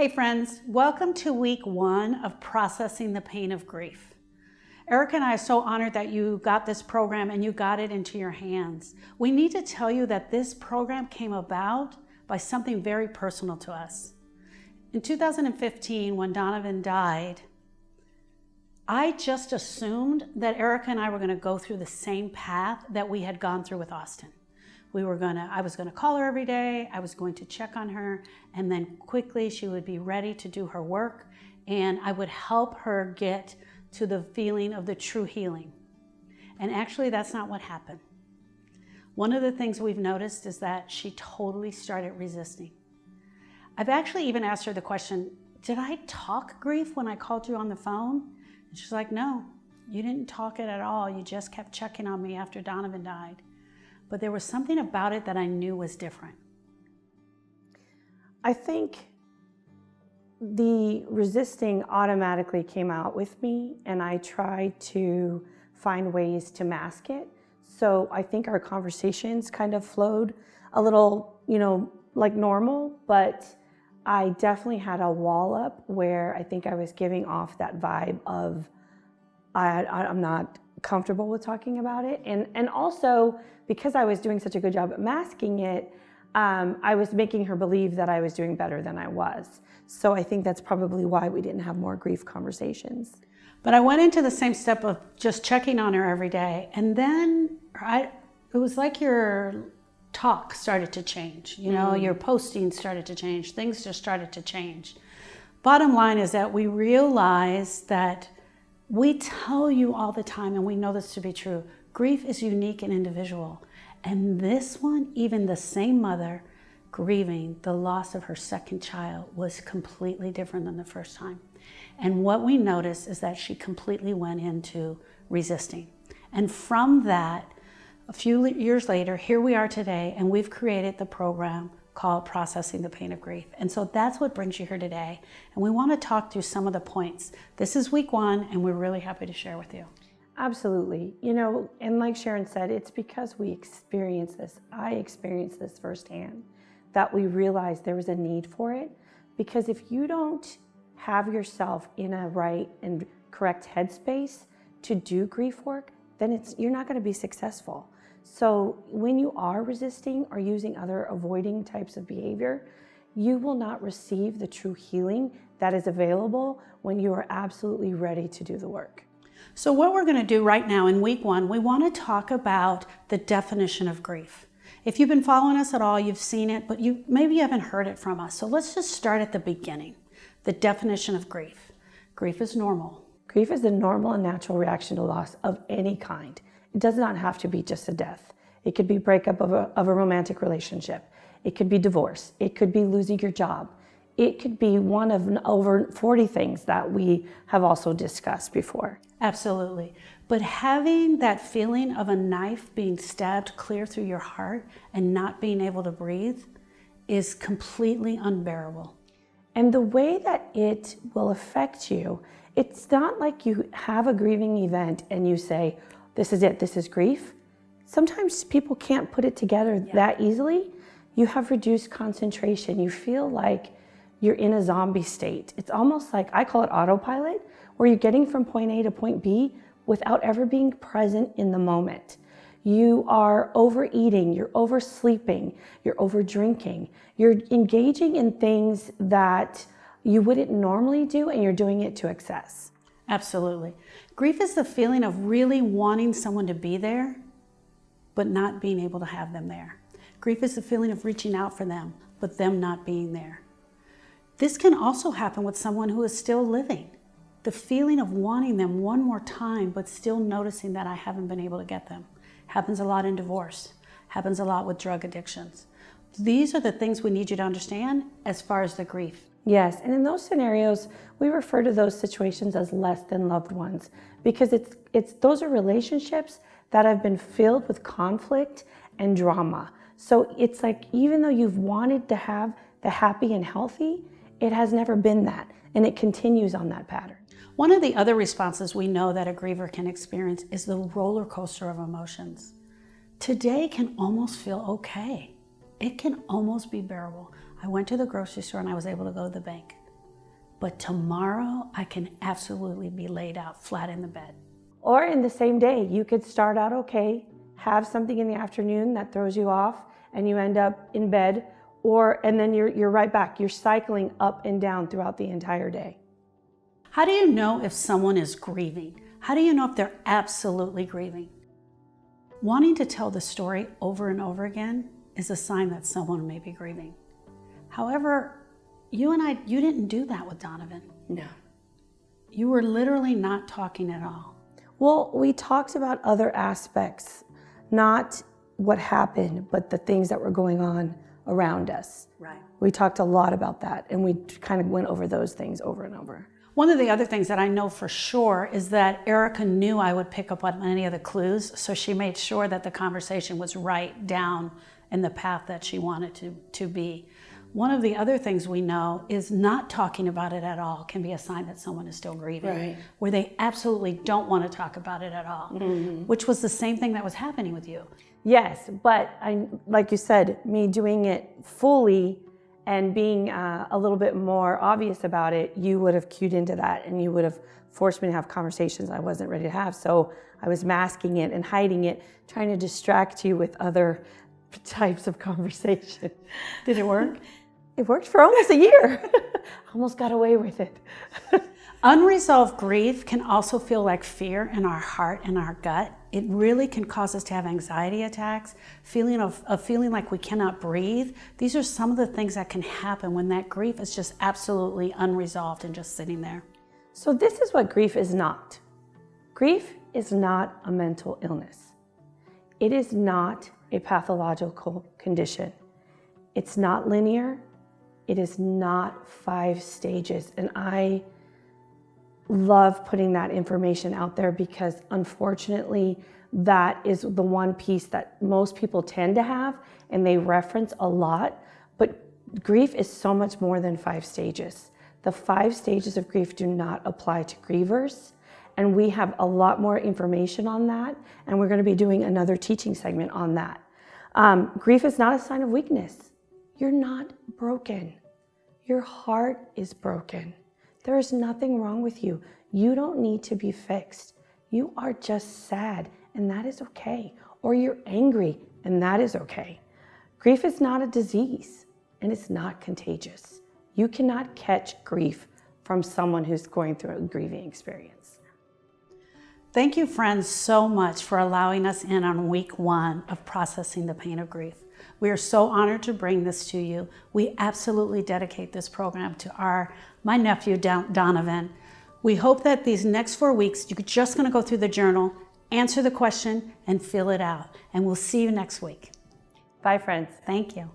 Hey friends, welcome to week 1 of Processing the Pain of Grief. Erica and I are so honored that you got this program and you got it into your hands. We need to tell you that this program came about by something very personal to us. In 2015, when Donovan died, I just assumed that Erica and I were going to go through the same path that we had gone through with Austin. I was gonna call her every day, I was going to check on her, and then quickly she would be ready to do her work, and I would help her get to the feeling of the true healing. And actually, that's not what happened. One of the things we've noticed is that she totally started resisting. I've actually even asked her the question, did I talk grief when I called you on the phone? And she's like, no, you didn't talk it at all. You just kept checking on me after Donovan died. But there was something about it that I knew was different. I think the resisting automatically came out with me, and I tried to find ways to mask it. So I think our conversations kind of flowed a little, like normal, but I definitely had a wall up where I think I was giving off that vibe of I'm not comfortable with talking about it. And also, because I was doing such a good job at masking it, I was making her believe that I was doing better than I was. So I think that's probably why we didn't have more grief conversations. But I went into the same step of just checking on her every day. And then it was like your talk started to change. Your posting started to change. Things just started to change. Bottom line is that we realized that we tell you all the time, and we know this to be true, grief is unique and individual. And this one, even the same mother grieving the loss of her second child, was completely different than the first time. And what we noticed is that she completely went into resisting. And from that, a few years later, here we are today, and we've created the program called Processing the Pain of Grief. And so that's what brings you here today. And we want to talk through some of the points. This is week 1, and we're really happy to share with you. Absolutely. And like Sharon said, it's because we experienced this, I experienced this firsthand, that we realized there was a need for it. Because if you don't have yourself in a right and correct headspace to do grief work, then you're not going to be successful. So when you are resisting or using other avoiding types of behavior, you will not receive the true healing that is available when you are absolutely ready to do the work. So what we're going to do right now in week 1, we want to talk about the definition of grief. If you've been following us at all, you've seen it, but maybe you haven't heard it from us. So let's just start at the beginning. The definition of grief. Grief is normal. Grief is the normal and natural reaction to loss of any kind. It does not have to be just a death. It could be breakup of a romantic relationship. It could be divorce. It could be losing your job. It could be one of over 40 things that we have also discussed before. Absolutely. But having that feeling of a knife being stabbed clear through your heart and not being able to breathe is completely unbearable. And the way that it will affect you, it's not like you have a grieving event and you say, this is it, this is grief. Sometimes people can't put it together that easily. You have reduced concentration. You feel like you're in a zombie state. It's almost like, I call it autopilot, where you're getting from point A to point B without ever being present in the moment. You are overeating, you're oversleeping, you're overdrinking, you're engaging in things that you wouldn't normally do, and you're doing it to excess. Absolutely. Grief is the feeling of really wanting someone to be there, but not being able to have them there. Grief is the feeling of reaching out for them, but them not being there. This can also happen with someone who is still living. The feeling of wanting them one more time, but still noticing that I haven't been able to get them. Happens a lot in divorce. Happens a lot with drug addictions. These are the things we need you to understand as far as the grief. Yes, and in those scenarios, we refer to those situations as less than loved ones, because those are relationships that have been filled with conflict and drama. So it's like, even though you've wanted to have the happy and healthy, it has never been that, and it continues on that pattern. One of the other responses we know that a griever can experience is the roller coaster of emotions. Today can almost feel okay. It can almost be bearable. I went to the grocery store and I was able to go to the bank. but tomorrow I can absolutely be laid out flat in the bed. Or in the same day, you could start out okay, have something in the afternoon that throws you off, and you end up in bed, and then you're right back. You're cycling up and down throughout the entire day. How do you know if someone is grieving? How do you know if they're absolutely grieving? Wanting to tell the story over and over again is a sign that someone may be grieving. However, you didn't do that with Donovan. No. You were literally not talking at all. Well, we talked about other aspects, not what happened, but the things that were going on around us. Right. We talked a lot about that, and we kind of went over those things over and over. One of the other things that I know for sure is that Erica knew I would pick up on any of the clues, so she made sure that the conversation was right down in the path that she wanted to be. One of the other things we know is not talking about it at all can be a sign that someone is still grieving, right, where they absolutely don't want to talk about it at all, which was the same thing that was happening with you. Yes, but like you said, me doing it fully and being a little bit more obvious about it, you would have cued into that and you would have forced me to have conversations I wasn't ready to have. So I was masking it and hiding it, trying to distract you with other types of conversation. Did it work? It worked for almost a year. Almost got away with it. Unresolved grief can also feel like fear in our heart and our gut. It really can cause us to have anxiety attacks, feeling like we cannot breathe. These are some of the things that can happen when that grief is just absolutely unresolved and just sitting there. So this is what grief is not. Grief is not a mental illness. It is not a pathological condition. It's not linear. It is not 5 stages. And I love putting that information out there because unfortunately that is the one piece that most people tend to have and they reference a lot, but grief is so much more than 5 stages. The 5 stages of grief do not apply to grievers, and we have a lot more information on that, and we're going to be doing another teaching segment on that. Grief is not a sign of weakness. You're not broken. Your heart is broken. There is nothing wrong with you. You don't need to be fixed. You are just sad, and that is okay. Or you're angry, and that is okay. Grief is not a disease, and it's not contagious. You cannot catch grief from someone who's going through a grieving experience. Thank you, friends, so much for allowing us in on week 1 of processing the pain of grief. We are so honored to bring this to you. We absolutely dedicate this program to my nephew, Donovan. We hope that these next 4 weeks, you're just going to go through the journal, answer the question, and fill it out. And we'll see you next week. Bye, friends. Thank you.